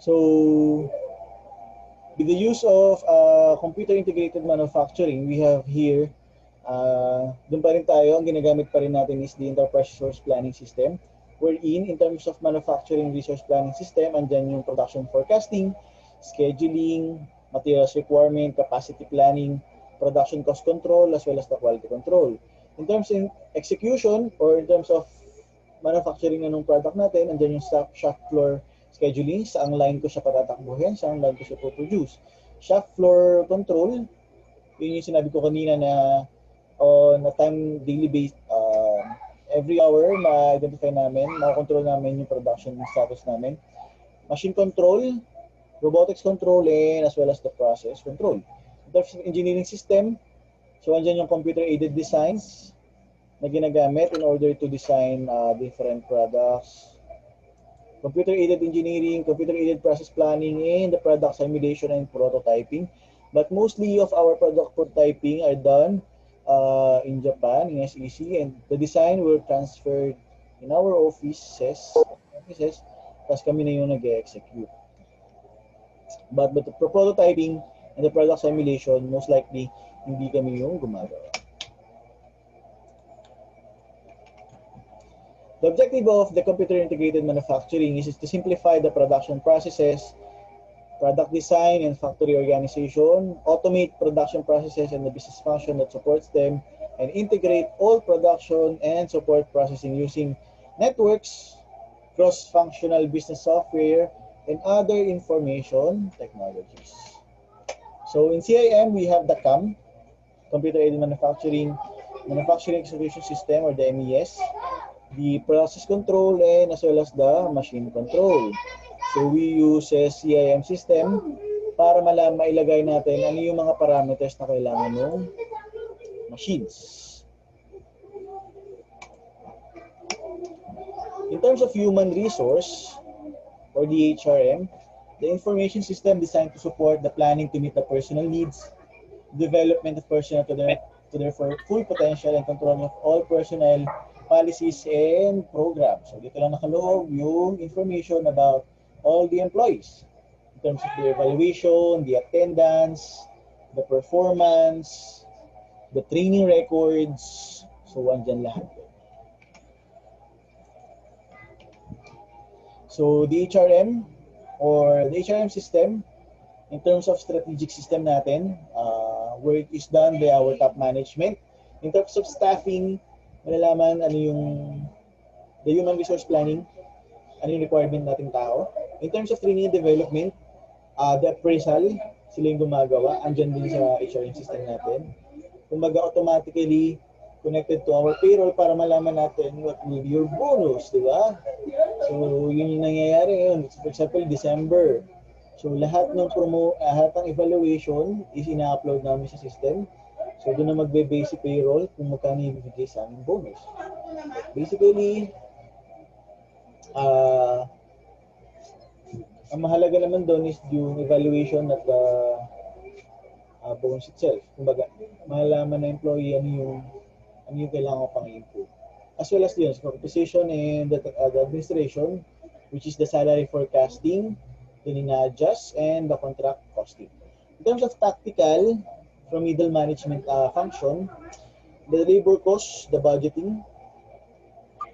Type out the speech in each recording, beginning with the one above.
So, with the use of computer integrated manufacturing, we have here, dun pa rin tayo, ang ginagamit pa rin natin is the enterprise resource planning system. Wherein, in terms of manufacturing resource planning system, andyan yung production forecasting, scheduling, materials requirement, capacity planning, production cost control, as well as the quality control. In terms of execution, or in terms of manufacturing na ng product natin, andyan yung shop floor scheduling, saang line ko siya patatakbuhin, saang line ko siya po-produce. Shop floor control, yun yung sinabi ko kanina na on a time daily base, every hour ma-identify namin, ma-control namin yung production status namin. Machine control, robotics control, and as well as the process control. In terms of engineering system, so andyan yung computer-aided designs na ginagamit in order to design different products. Computer-aided engineering, computer-aided process planning, and the product simulation and prototyping. But mostly of our product prototyping are done in Japan, in SEC, and the design were transferred in our offices, tapos kami na yung nag-execute. But the prototyping and the product simulation, most likely, hindi kami yung gumagawa. The objective of the computer integrated manufacturing is to simplify the production processes, product design and factory organization, automate production processes and the business function that supports them, and integrate all production and support processing using networks, cross-functional business software, and other information technologies. So in CIM, we have the CAM, Computer Aided Manufacturing Execution System, or the MES, the process control, and as well as the machine control. So we use a CIM system para mailagay natin ano yung mga parameters na kailangan ng machines. In terms of human resource, or the HRM, the information system designed to support the planning to meet the personal needs, development of personnel to their full potential, and control of all personnel, policies, and programs. So dito lang nakaloob yung information about all the employees in terms of the evaluation, the attendance, the performance, the training records. So andyan lahat. So the HRM, or the HRM system, in terms of strategic system natin, where it is done by our top management. In terms of staffing, malalaman ano yung the human resource planning, ano yung requirement nating tao. In terms of training and development, the appraisal, sila yung gumagawa, andyan din sa HRM system natin. Kumbaga automatically connected to our payroll para malaman natin what will be your bonus, di ba? So yun yung nangyayari ngayon. For example, December. So lahat ng evaluation is ina-upload namin sa system. So doon na magbe-base payroll kung magkano ibibigay sa aming bonus. Basically, ang mahalaga naman doon is yung evaluation at the bonus itself. Kumbaga, malalaman na employee ano yung kailangan pang improve. As well as yun, compensation and the administration, which is the salary forecasting, the ina-adjust, and the contract costing. In terms of tactical, from middle management function, the labor cost, the budgeting,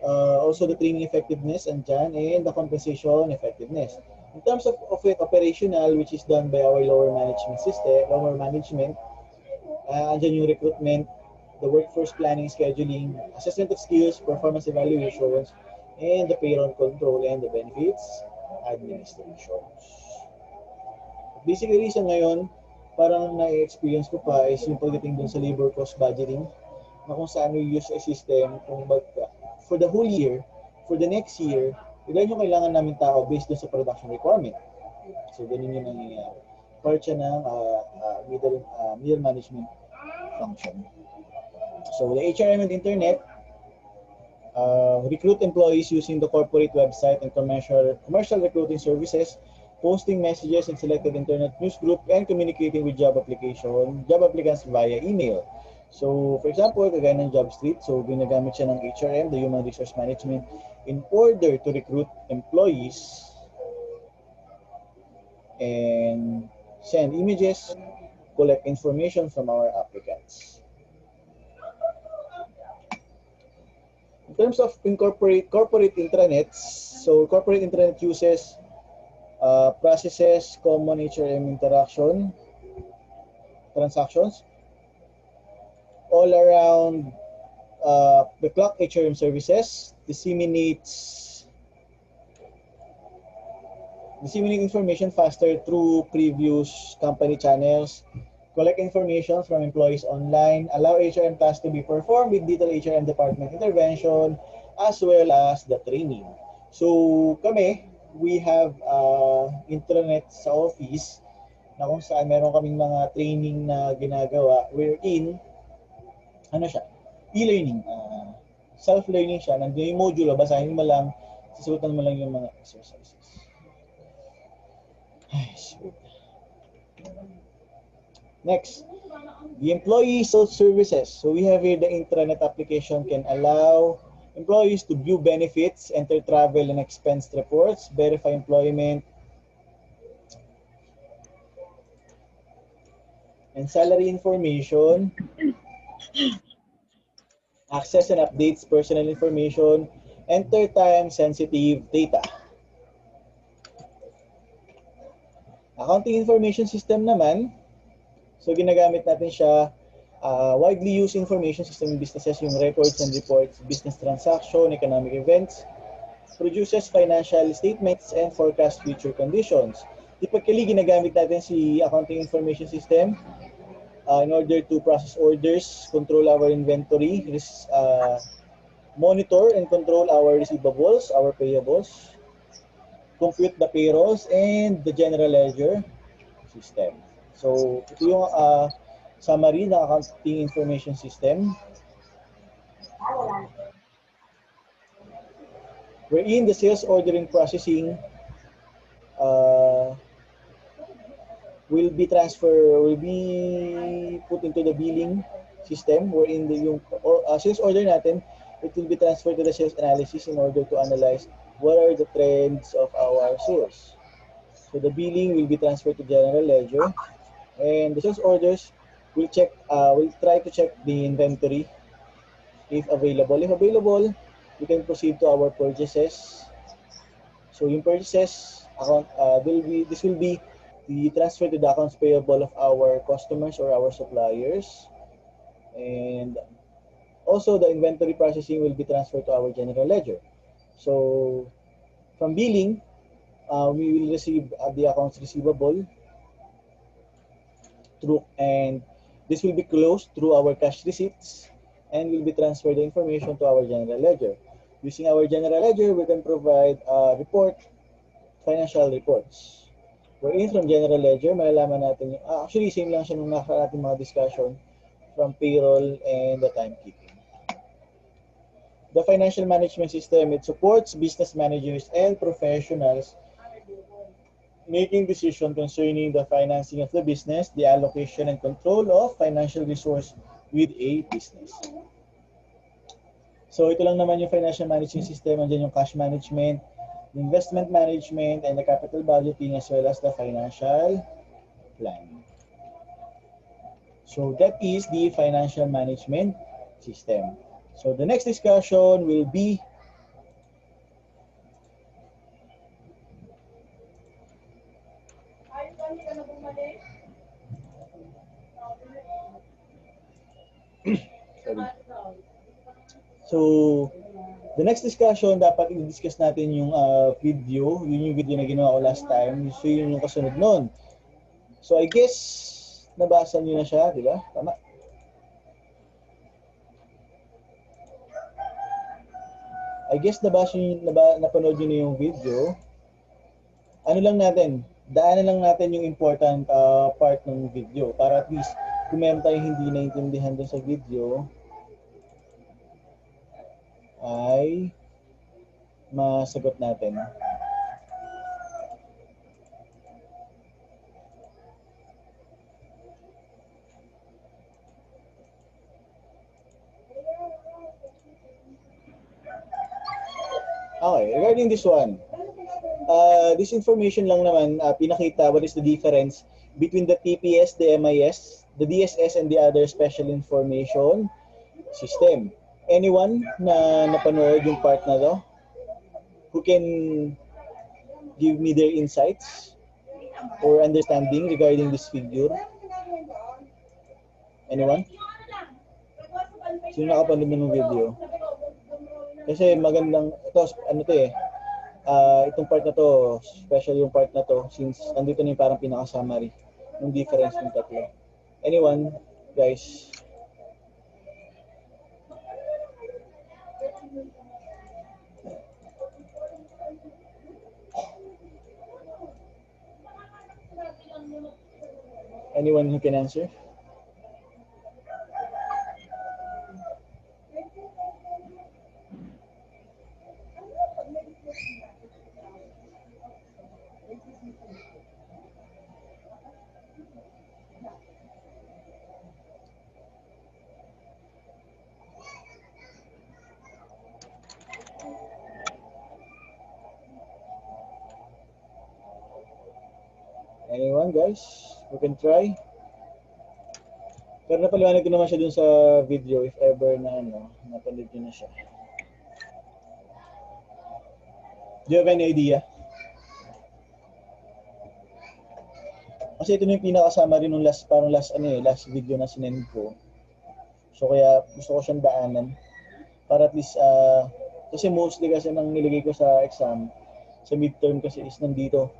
also the training effectiveness, and the compensation effectiveness. In terms of operational, which is done by our lower management system, andyan yung recruitment, the workforce planning, scheduling, assessment of skills, performance evaluations, and the payroll control and the benefits administration. Basically, sa ngayon, parang na-experience ko pa is yung pagdating dun sa labor cost budgeting, na kung saan we use a system kung for the whole year, for the next year, ilan yung kailangan namin tao based dun sa production requirement. So, ganun yung nangyayari. Part siya ng middle management function. So, the HRM and internet, recruit employees using the corporate website and commercial recruiting services, posting messages in selected internet news group, and communicating with job applicants via email. So, for example, kagaya ng JobStreet, so ginagamit siya ng HRM, the Human Resource Management, in order to recruit employees and send images, collect information from our applicants. In terms of corporate intranets, so corporate intranet uses processes common HRM interaction transactions all around the clock HRM services, disseminate information faster through previous company channels, collect information from employees online, allow HRM tasks to be performed with detailed HRM department intervention, as well as the training. So kami, we have intranet sa office na kung saan meron kaming mga training na ginagawa wherein, ano siya, e-learning, self-learning siya, nandiyan yung module, basahin mo lang, sisutan mo lang yung mga exercises. Next, the employee self-services. So we have here the intranet application can allow employees to view benefits, enter travel and expense reports, verify employment, and salary information, access and updates personal information, enter time-sensitive data. Accounting information system naman, so ginagamit natin siya, widely used information system in businesses, yung records and reports, business transaction, economic events, produces financial statements and forecast future conditions. Typically, ginagamit natin si accounting information system in order to process orders, control our inventory, monitor and control our receivables, our payables, compute the payrolls, and the general ledger system. So, ito yung summary ng accounting information system. Wherein the sales ordering processing will be put into the billing system, wherein yung sales order natin, it will be transferred to the sales analysis in order to analyze what are the trends of our sales. So the billing will be transferred to general ledger, and the sales orders will try to check the inventory if available. If available, we can proceed to our purchases. So yung purchases account, this will be the transfer to the accounts payable of our customers or our suppliers, and also the inventory processing will be transferred to our general ledger. So from billing, we will receive the accounts receivable and this will be closed through our cash receipts and will be transferred the information to our general ledger. Using our general ledger, we can provide financial reports. Wherein from general ledger, malalaman natin yung, actually same lang siya nung natin mga discussion from payroll and the timekeeping. The financial management system, it supports business managers and professionals making decisions concerning the financing of the business, the allocation and control of financial resource with a business. So ito lang naman yung financial management system, andyan yung cash management, the investment management, and the capital budgeting, as well as the financial planning. So that is the financial management system. So the next discussion will be So, the next discussion, dapat i-discuss natin yung video. Yun yung video na ginawa ko last time. So, yun yung kasunod nun. So, I guess, nabasa nyo na siya, di ba? Tama. I guess, napanood nyo na yung video. Ano lang natin, daanan lang natin yung important part ng video para at least kung meron tayong hindi naintindihan dun sa video, ay masagot natin. Okay, regarding this one, This information lang naman, pinakita what is the difference between the TPS, the MIS, the DSS, and the other special information system. Anyone na napanood yung part na to? Who can give me their insights or understanding regarding this figure? Anyone? Sino nakapanood ng video? Kasi magandang, ito, ano to eh, itong part na to, special yung part na to, since andito na yung parang pinaka-summary yung difference ng tatlo. Anyone, guys? Anyone who can answer? Anyone, guys? We can try. Pero napaliwanag ko naman siya dun sa video if ever na napanood nyo na siya. Do you have any idea? Kasi ito na yung pinakasama rin ng last video na sinend ko. So kaya gusto ko siyang daanan para at least kasi mostly kasi nang nilagay ko sa exam, sa midterm kasi is nandito.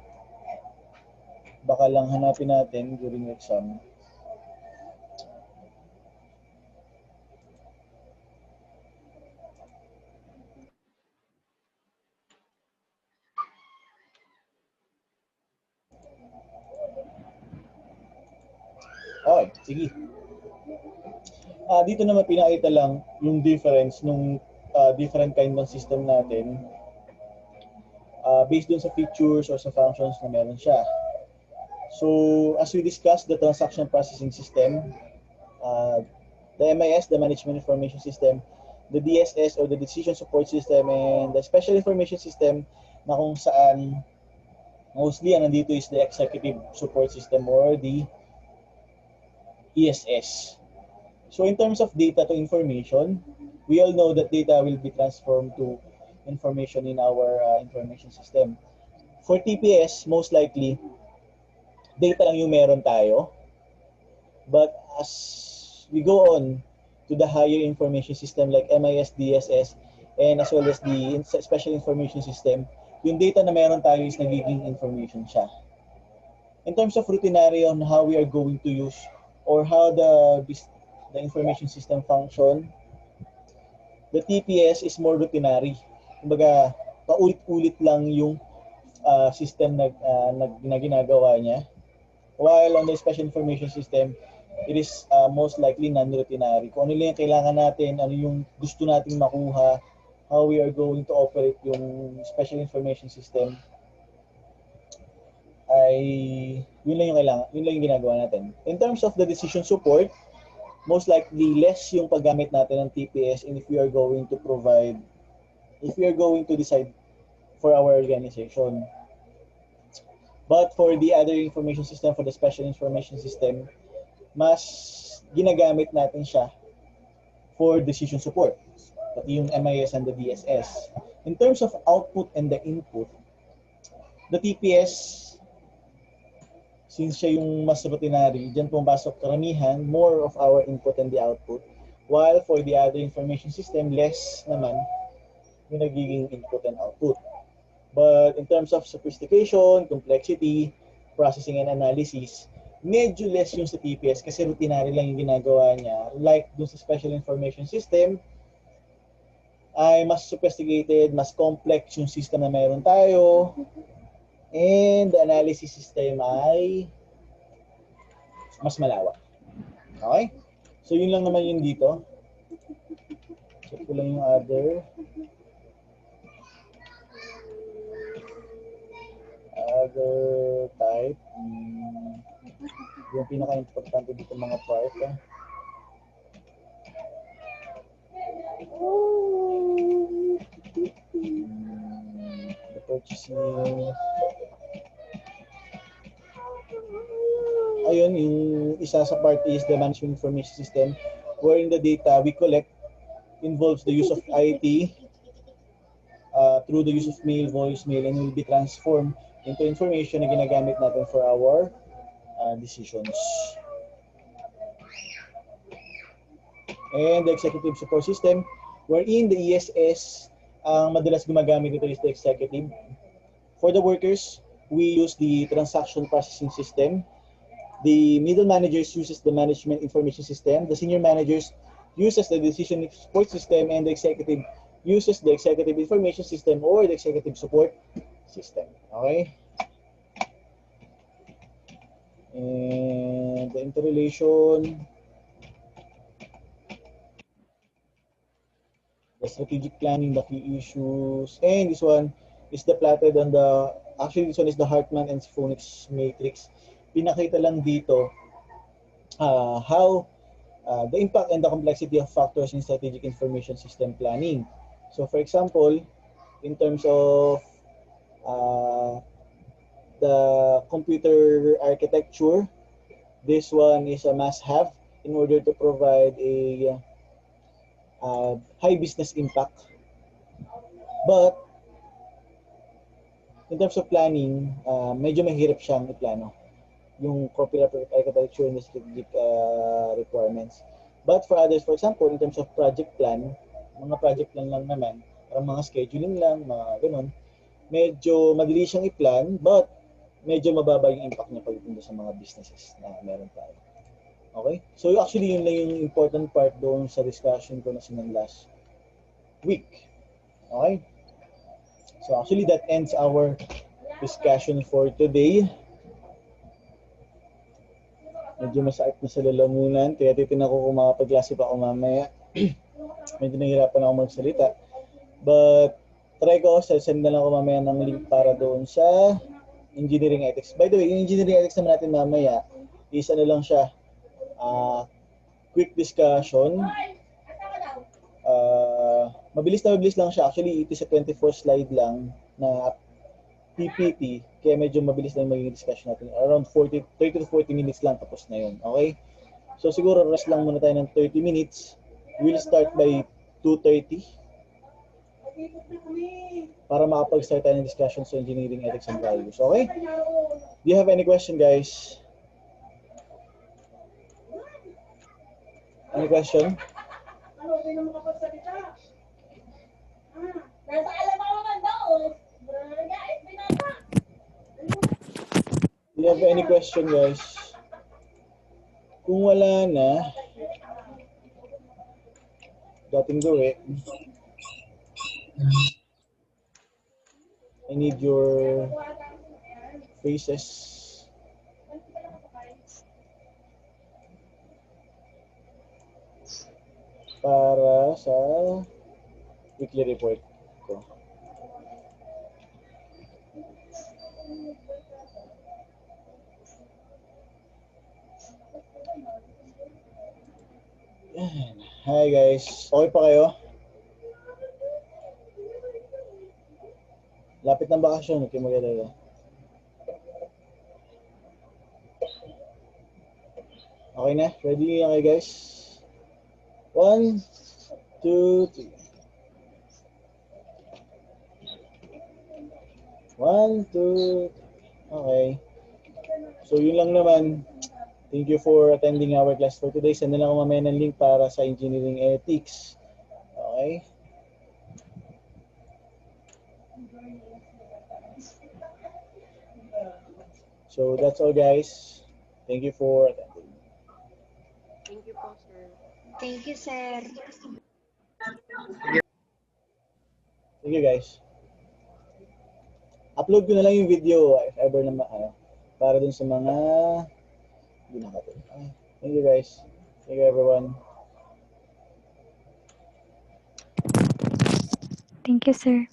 Baka lang hanapin natin during exam. Okay, sige. Dito naman pinakita lang yung difference nung different kind ng system natin based dun sa features or sa functions na meron siya. So, as we discussed, the transaction processing system, the MIS, the Management Information System, the DSS or the Decision Support System, and the Special Information System na kung saan mostly ang nandito is the Executive Support System or the ESS. So in terms of data to information, we all know that data will be transformed to information in our information system. For TPS, most likely, data lang yung meron tayo. But as we go on to the higher information system like MIS, DSS, and as well as the Special Information System, yung data na meron tayo is nagiging information siya. In terms of routinary on how we are going to use or how the information system function, the TPS is more routinary. Kumbaga, paulit-ulit lang yung system na ginagawa niya. While on the Special Information System, it is most likely non-routinary. Kung ano lang yung kailangan natin, ano yung gusto nating makuha, how we are going to operate yung Special Information System, ay yun lang yung kailangan, yun lang yung ginagawa natin. In terms of the decision support, most likely less yung paggamit natin ng TPS and if we are going to decide for our organization. But for the other information system, for the Special Information System, mas ginagamit natin siya for decision support, pati yung MIS and the DSS. In terms of output and the input, the TPS, since siya yung mas routinary, dyan pumasok karamihan, more of our input and the output. While for the other information system, less naman yung nagiging input and output. But in terms of sophistication, complexity, processing and analysis, medyo less yung sa TPS kasi routinary lang yung ginagawa niya. Like dun sa Special Information System, ay mas sophisticated, mas complex yung system na meron tayo. And the analysis system ay mas malawak. Okay? So yun lang naman yun dito. Check ko lang yung other type. Yung pinaka-importante dito mga part. Ito purchasing. Ayun, yung isa sa part is the management information system, wherein the data we collect involves the use of IT through the use of mail, voicemail, and will be transformed into information na ginagamit natin for our decisions. And the executive support system, wherein the ESS, ang madalas gumagamit ito is the executive. For the workers, we use the transaction processing system. The middle managers uses the management information system. The senior managers uses the decision support system, and the executive uses the executive information system or the executive support system. Okay? And the interrelation, the strategic planning, the key issues, and this one is the plotted on the, actually this one is the Hartman and Phoenix matrix. Pinakita lang dito how the impact and the complexity of factors in strategic information system planning. So for example, in terms of the computer architecture, this one is a must-have in order to provide a high business impact. But in terms of planning, medyo mahirap siyang iplano, yung corporate architecture and strategic requirements. But for others, for example, in terms of project plan, mga project plan lang naman, parang mga scheduling lang, mga ganun, medyo madali siyang i-plan, but medyo mababa yung impact niya pagdating sa mga businesses na meron tayo. Okay? So actually, yun lang yung important part doon sa discussion ko na sinan last week. Okay? So actually, that ends our discussion for today. Medyo masakit na sa lalamunan, kaya titignan ko kung makapag-klase pa ako mamaya. Medyo nahihirapan ako magsalita. But try ko, send na lang ako mamaya ng link para doon sa engineering ethics. By the way, yung engineering ethics naman natin mamaya is ano lang siya, quick discussion. Mabilis lang siya. Actually, it is a 24 slide lang na PPT, kaya medyo mabilis lang magiging discussion natin. Around 30 to 40 minutes lang, tapos na yun. Okay? So siguro rest lang muna tayo ng 30 minutes. We'll start by 2:30 para makapag-start tayo ng discussion sa engineering ethics and values. Okay? Do you have any question, guys? Any question? Do you have any question, guys? Kung wala na, dating gawin, I need your faces. Para sa weekly report ko. Yan. Hi guys, okay pa kayo? Lapit ng bakasyon, okay mag-alala. Okay na? Ready na kayo guys? 1, 2, 3. 1, 2, 3. Okay. So yun lang naman. Thank you for attending our class for today. Send na lang ako mamaya ng link para sa engineering ethics. Okay? So that's all guys. Thank you for attending. Thank you po, sir. Thank you, sir. Thank you guys. Upload ko na lang yung video if ever na para dun sa mga hindi nakatulog. Thank you guys. Thank you everyone. Thank you, sir.